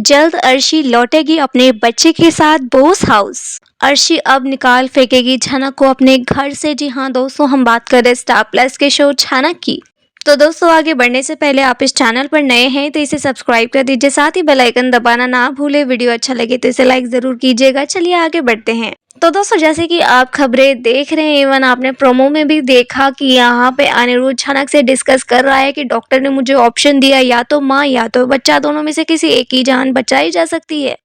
जल्द अर्शी लौटेगी अपने बच्चे के साथ बोस हाउस। अर्शी अब निकाल फेंकेगी झनक को अपने घर से। जी हाँ दोस्तों, हम बात कर रहे हैं स्टार प्लस के शो झनक की। तो दोस्तों, आगे बढ़ने से पहले आप इस चैनल पर नए हैं तो इसे सब्सक्राइब कर दीजिए, साथ ही बेल आइकन दबाना ना भूले। वीडियो अच्छा लगे तो इसे लाइक जरूर कीजिएगा। चलिए आगे बढ़ते हैं। तो दोस्तों, जैसे कि आप खबरें देख रहे हैं, इवन आपने प्रोमो में भी देखा कि यहाँ पे अनिरुद्ध झनक से डिस्कस कर रहा है कि डॉक्टर ने मुझे ऑप्शन दिया, या तो माँ या तो बच्चा, दोनों में से किसी एक की जान बचाई जा सकती है।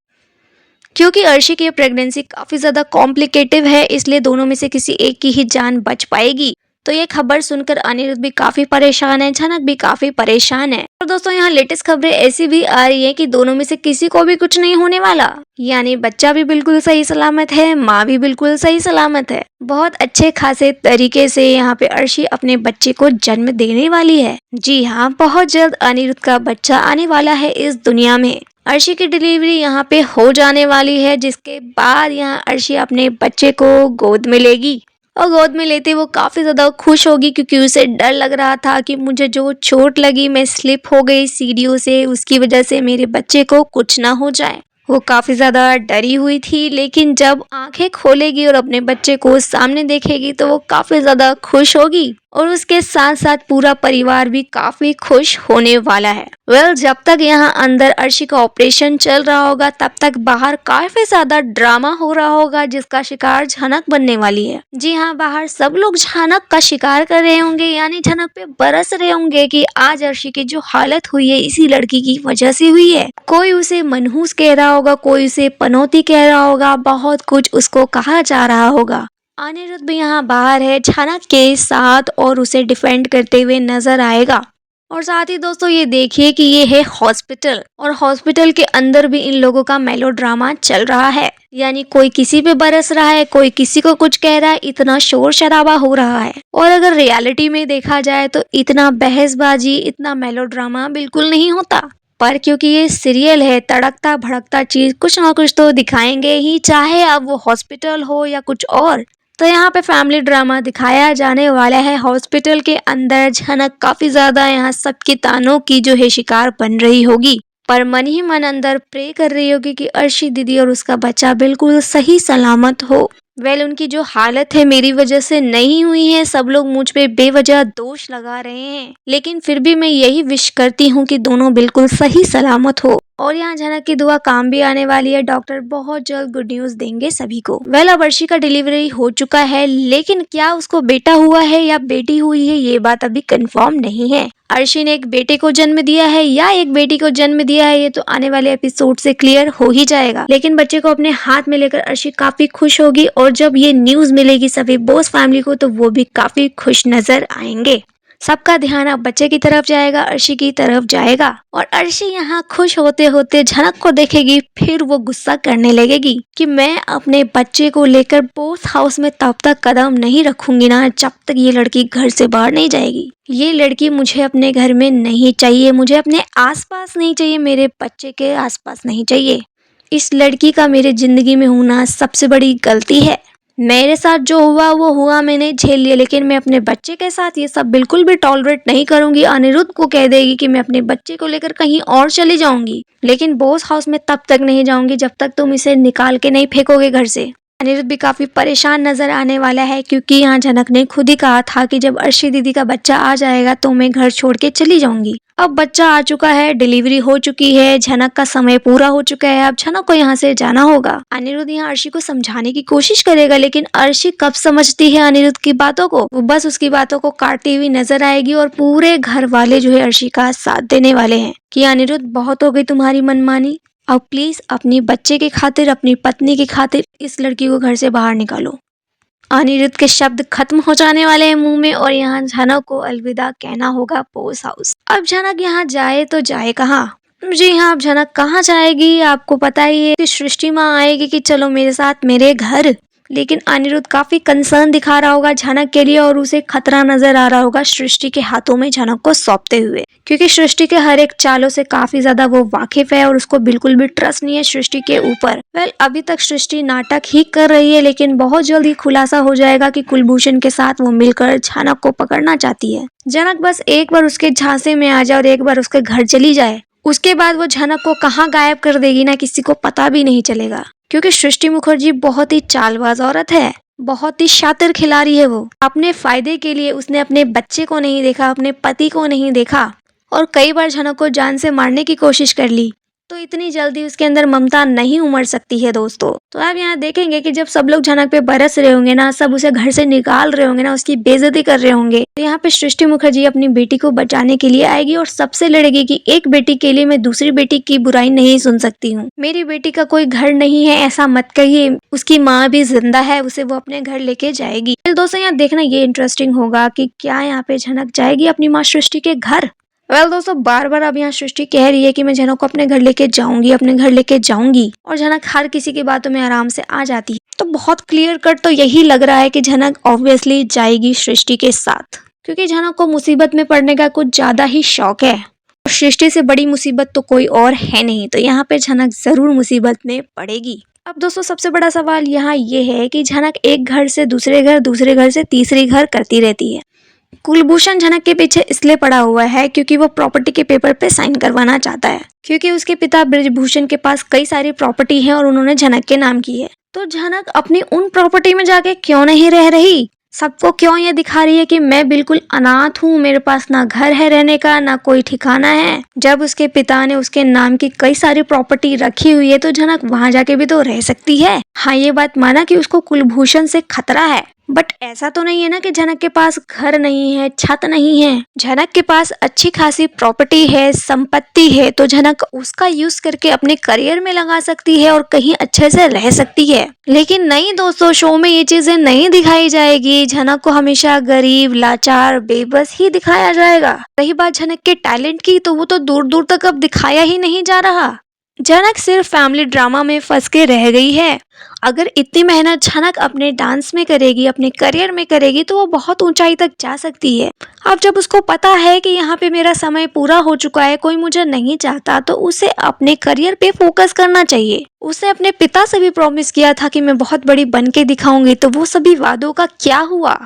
क्योंकि अर्शी की प्रेगनेंसी काफी ज्यादा कॉम्प्लिकेटिव है, इसलिए दोनों में से किसी एक की ही जान बच पाएगी। तो ये खबर सुनकर अनिरुद्ध भी काफी परेशान है, झनक भी काफी परेशान है। और दोस्तों, यहाँ लेटेस्ट खबरें ऐसी भी आ रही है कि दोनों में से किसी को भी कुछ नहीं होने वाला, यानी बच्चा भी बिल्कुल सही सलामत है, माँ भी बिल्कुल सही सलामत है। बहुत अच्छे खासे तरीके से यहाँ पे अर्शी अपने बच्चे को जन्म देने वाली है। जी हाँ, बहुत जल्द अनिरुद्ध का बच्चा आने वाला है इस दुनिया में। अर्शी की डिलीवरी यहाँ पे हो जाने वाली है, जिसके बाद यहाँ अर्शी अपने बच्चे को गोद में लेगी। और गोद में लेते वो काफी ज्यादा खुश होगी, क्योंकि उसे डर लग रहा था कि मुझे जो चोट लगी, मैं स्लिप हो गई सीढ़ियों से, उसकी वजह से मेरे बच्चे को कुछ ना हो जाए। वो काफी ज्यादा डरी हुई थी, लेकिन जब आंखें खोलेगी और अपने बच्चे को सामने देखेगी तो वो काफी ज्यादा खुश होगी, और उसके साथ साथ पूरा परिवार भी काफी खुश होने वाला है। जब तक यहाँ अंदर अर्शी का ऑपरेशन चल रहा होगा, तब तक बाहर काफी ज्यादा ड्रामा हो रहा होगा, जिसका शिकार झनक बनने वाली है। जी हाँ, बाहर सब लोग झनक का शिकार कर रहे होंगे, यानी झनक पे बरस रहे होंगे कि आज अर्शी की जो हालत हुई है इसी लड़की की वजह से हुई है। कोई उसे मनहूस कह रहा होगा, कोई उसे पनौती कह रहा होगा, बहुत कुछ उसको कहा जा रहा होगा। अनिरुद्ध भी यहाँ बाहर है झनक के साथ और उसे डिफेंड करते हुए नजर आएगा। और साथ ही दोस्तों, ये देखिए कि ये है हॉस्पिटल, और हॉस्पिटल के अंदर भी इन लोगों का मेलोड्रामा चल रहा है, यानी कोई किसी पे बरस रहा है, कोई किसी को कुछ कह रहा है, इतना शोर शराबा हो रहा है। और अगर रियलिटी में देखा जाए तो इतना बहसबाजी, इतना मेलोड्रामा बिल्कुल नहीं होता, पर क्योंकि ये सीरियल है, तड़कता भड़कता चीज कुछ ना कुछ तो दिखाएंगे ही, चाहे अब वो हॉस्पिटल हो या कुछ और। तो यहाँ पे फैमिली ड्रामा दिखाया जाने वाला है। हॉस्पिटल के अंदर झनक काफी ज्यादा यहाँ सबके तानों की जो है शिकार बन रही होगी, पर मन ही मन अंदर प्रे कर रही होगी कि अर्शी दीदी और उसका बच्चा बिल्कुल सही सलामत हो। उनकी जो हालत है मेरी वजह से नहीं हुई है, सब लोग मुझ पे बेवजह दोष लगा रहे हैं, लेकिन फिर भी मैं यही विश करती हूँ कि दोनों बिल्कुल सही सलामत हो। और यहाँ झनक की दुआ काम भी आने वाली है, डॉक्टर बहुत जल्द गुड न्यूज देंगे सभी को। अब अर्शी का डिलीवरी हो चुका है, लेकिन क्या उसको बेटा हुआ है या बेटी हुई है, ये बात अभी कंफर्म नहीं है। अर्शी ने एक बेटे को जन्म दिया है या एक बेटी को जन्म दिया है, ये तो आने वाले एपिसोड से क्लियर हो ही जाएगा। लेकिन बच्चे को अपने हाथ में लेकर अर्शी काफी खुश होगी, और जब ये न्यूज मिलेगी सभी बोस फैमिली को, तो वो भी काफी खुश नजर आएंगे। सबका ध्यान अब बच्चे की तरफ जाएगा, अर्शी की तरफ जाएगा, और अर्शी यहाँ खुश होते होते झनक को देखेगी, फिर वो गुस्सा करने लगेगी कि मैं अपने बच्चे को लेकर बोस हाउस में तब तक कदम नहीं रखूंगी ना, जब तक ये लड़की घर से बाहर नहीं जाएगी। ये लड़की मुझे अपने घर में नहीं चाहिए, मुझे अपने आसपास नहीं चाहिए, मेरे बच्चे के आसपास नहीं चाहिए। इस लड़की का मेरे जिंदगी में होना सबसे बड़ी गलती है। मेरे साथ जो हुआ वो हुआ, मैंने झेल लिया, लेकिन मैं अपने बच्चे के साथ ये सब बिल्कुल भी टॉलरेट नहीं करूंगी। अनिरुद्ध को कह देगी कि मैं अपने बच्चे को लेकर कहीं और चली जाऊंगी, लेकिन बोस हाउस में तब तक नहीं जाऊंगी जब तक तुम इसे निकाल के नहीं फेंकोगे घर से। अनिरुद्ध भी काफी परेशान नजर आने वाला है, क्योंकि यहाँ झनक ने खुद ही कहा था कि जब अर्शी दीदी का बच्चा आ जाएगा तो मैं घर छोड़ के चली जाऊंगी। अब बच्चा आ चुका है, डिलीवरी हो चुकी है, झनक का समय पूरा हो चुका है, अब झनक को यहाँ से जाना होगा। अनिरुद्ध यहाँ अर्शी को समझाने की कोशिश करेगा, लेकिन अर्शी कब समझती है अनिरुद्ध की बातों को, वो बस उसकी बातों को काटती हुई नजर आएगी, और पूरे घर वाले जो है अर्शी का साथ देने वाले हैं कि अनिरुद्ध बहुत हो गई तुम्हारी मनमानी, अब प्लीज अपनी बच्चे के खातिर, अपनी पत्नी की खातिर इस लड़की को घर से बाहर निकालो। अनिरुद्ध के शब्द खत्म हो जाने वाले हैं मुंह में, और यहाँ झनक को अलविदा कहना होगा बोस हाउस। अब झनक यहाँ जाए तो जाए कहाँ? जी हाँ, अब झनक कहाँ जाएगी आपको पता ही है कि सृष्टि माँ आएगी कि चलो मेरे साथ मेरे घर, लेकिन अनिरुद्ध काफी कंसर्न दिखा रहा होगा झनक के लिए, और उसे खतरा नजर आ रहा होगा सृष्टि के हाथों में झनक को सौंपते हुए, क्योंकि सृष्टि के हर एक चालों से काफी ज्यादा वो वाकिफ है, और उसको बिल्कुल भी ट्रस्ट नहीं है सृष्टि के ऊपर। अभी तक सृष्टि नाटक ही कर रही है, लेकिन बहुत जल्द ही खुलासा हो जाएगा कि कुलभूषण के साथ वो मिलकर झनक को पकड़ना चाहती है। झनक बस एक बार उसके झांसे में आ जाए और एक बार उसके घर चली जाए, उसके बाद वो झनक को कहाँ गायब कर देगी ना किसी को पता भी नहीं चलेगा, क्योंकि सृष्टि मुखर्जी बहुत ही चालबाज औरत है, बहुत ही शातिर खिलाड़ी है। वो अपने फायदे के लिए उसने अपने बच्चे को नहीं देखा, अपने पति को नहीं देखा और कई बार झनक को जान से मारने की कोशिश कर ली। तो इतनी जल्दी उसके अंदर ममता नहीं उमड़ सकती है दोस्तों। तो आप यहाँ देखेंगे कि जब सब लोग झनक पे बरस रहे होंगे ना, सब उसे घर से निकाल रहे होंगे ना, उसकी बेइज्जती कर रहे होंगे, तो यहाँ पे सृष्टि मुखर्जी अपनी बेटी को बचाने के लिए आएगी और सबसे लड़ेगी कि एक बेटी के लिए मैं दूसरी बेटी की बुराई नहीं सुन सकती हूँ। मेरी बेटी का कोई घर नहीं है ऐसा मत कहिए, उसकी माँ भी जिंदा है, उसे वो अपने घर लेके जाएगी। दोस्तों यहाँ देखना ये इंटरेस्टिंग होगा कि क्या यहाँ पे झनक जाएगी अपनी माँ सृष्टि के घर। दोस्तों बार बार अब यहाँ सृष्टि कह रही है कि मैं झनक को अपने घर लेके जाऊंगी, अपने घर लेके जाऊंगी, और झनक हर किसी की बातों में आराम से आ जाती है। तो बहुत क्लियर कट तो यही लग रहा है कि झनक ऑब्वियसली जाएगी सृष्टि के साथ, क्योंकि झनक को मुसीबत में पड़ने का कुछ ज्यादा ही शौक है और सृष्टि से बड़ी मुसीबत तो कोई और है नहीं, तो यहाँ पे झनक जरूर मुसीबत में पड़ेगी। अब दोस्तों सबसे बड़ा सवाल यहाँ ये है कि झनक एक घर से दूसरे घर, दूसरे घर से तीसरे घर करती रहती है। कुलभूषण झनक के पीछे इसलिए पड़ा हुआ है क्योंकि वो प्रॉपर्टी के पेपर पे साइन करवाना चाहता है, क्योंकि उसके पिता ब्रिजभूषण के पास कई सारी प्रॉपर्टी है और उन्होंने झनक के नाम की है। तो झनक अपनी उन प्रॉपर्टी में जाके क्यों नहीं रह रही, सबको क्यों ये दिखा रही है कि मैं बिल्कुल अनाथ हूँ, मेरे पास ना घर है रहने का, ना कोई ठिकाना है, जब उसके पिता ने उसके नाम की कई सारी प्रॉपर्टी रखी हुई है तो झनक वहां जाके भी तो रह सकती है। हाँ ये बात माना कि उसको कुलभूषण से खतरा है, बट ऐसा तो नहीं है ना कि झनक के पास घर नहीं है, छत नहीं है। झनक के पास अच्छी खासी प्रॉपर्टी है, संपत्ति है, तो झनक उसका यूज करके अपने करियर में लगा सकती है और कहीं अच्छे से रह सकती है। लेकिन नहीं दोस्तों, शो में ये चीजें नहीं दिखाई जाएगी। झनक को हमेशा गरीब, लाचार, बेबस ही दिखाया जाएगा। रही बात झनक के टैलेंट की, तो वो तो दूर दूर तक अब दिखाया ही नहीं जा रहा। झनक सिर्फ फैमिली ड्रामा में फंस के रह गई है। अगर इतनी मेहनत झनक अपने डांस में करेगी, अपने करियर में करेगी, तो वो बहुत ऊंचाई तक जा सकती है। अब जब उसको पता है कि यहाँ पे मेरा समय पूरा हो चुका है, कोई मुझे नहीं चाहता, तो उसे अपने करियर पे फोकस करना चाहिए। उसने अपने पिता से भी प्रॉमिस किया था कि मैं बहुत बड़ी बन के दिखाऊंगी, तो वो सभी वादों का क्या हुआ।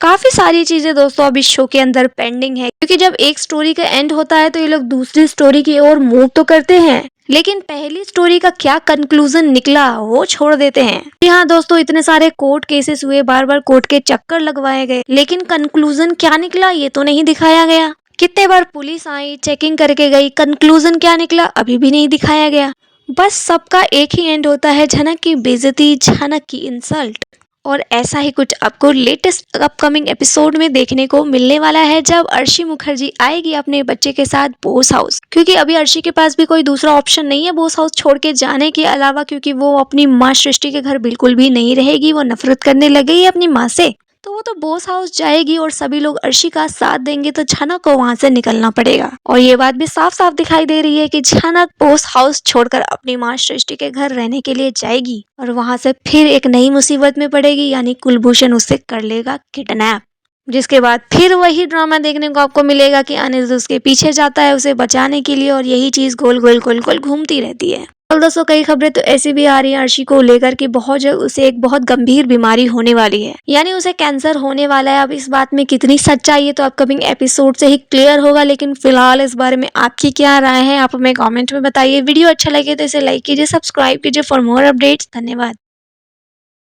काफी सारी चीजें दोस्तों अभी शो के अंदर पेंडिंग है, क्योंकि जब एक स्टोरी का एंड होता है तो ये लोग दूसरी स्टोरी की ओर मूव तो करते हैं, लेकिन पहली स्टोरी का क्या कंक्लूजन निकला वो छोड़ देते हैं। यहाँ दोस्तों इतने सारे कोर्ट केसेस हुए, बार बार कोर्ट के चक्कर लगवाए गए, लेकिन कंक्लूजन क्या निकला ये तो नहीं दिखाया गया। कितने बार पुलिस आई, चेकिंग करके गई, कंक्लूजन क्या निकला अभी भी नहीं दिखाया गया। बस सबका एक ही एंड होता है, झनक की बेइज्जती, झनक की इंसल्ट। और ऐसा ही कुछ आपको लेटेस्ट अपकमिंग एपिसोड में देखने को मिलने वाला है, जब अर्शी मुखर्जी आएगी अपने बच्चे के साथ बोस हाउस। क्योंकि अभी अर्शी के पास भी कोई दूसरा ऑप्शन नहीं है बोस हाउस छोड़ के जाने के अलावा, क्योंकि वो अपनी माँ सृष्टि के घर बिल्कुल भी नहीं रहेगी, वो नफरत करने लगी है अपनी माँ से। तो वो तो बोस हाउस जाएगी और सभी लोग अर्शी का साथ देंगे, तो झनक को वहां से निकलना पड़ेगा। और ये बात भी साफ साफ दिखाई दे रही है कि झनक बोस हाउस छोड़कर अपनी माँ सृष्टि के घर रहने के लिए जाएगी और वहां से फिर एक नई मुसीबत में पड़ेगी, यानी कुलभूषण उससे कर लेगा किडनैप। जिसके बाद फिर वही ड्रामा देखने को आपको मिलेगा कि अनिल उसके पीछे जाता है उसे बचाने के लिए, और यही चीज गोल गोल गोल गोल घूमती रहती है। और दोस्तों कई खबरें तो ऐसी भी आ रही है अर्शी को लेकर कि बहुत जल्द उसे एक बहुत गंभीर बीमारी होने वाली है, यानी उसे कैंसर होने वाला है। अब इस बात में कितनी सच्चाई है तो अपकमिंग एपिसोड से ही क्लियर होगा, लेकिन फिलहाल इस बारे में आपकी क्या राय है आप हमें कमेंट में बताइए। वीडियो अच्छा लगे तो इसे लाइक कीजिए, सब्सक्राइब कीजिए फॉर मोर अपडेट्स। धन्यवाद।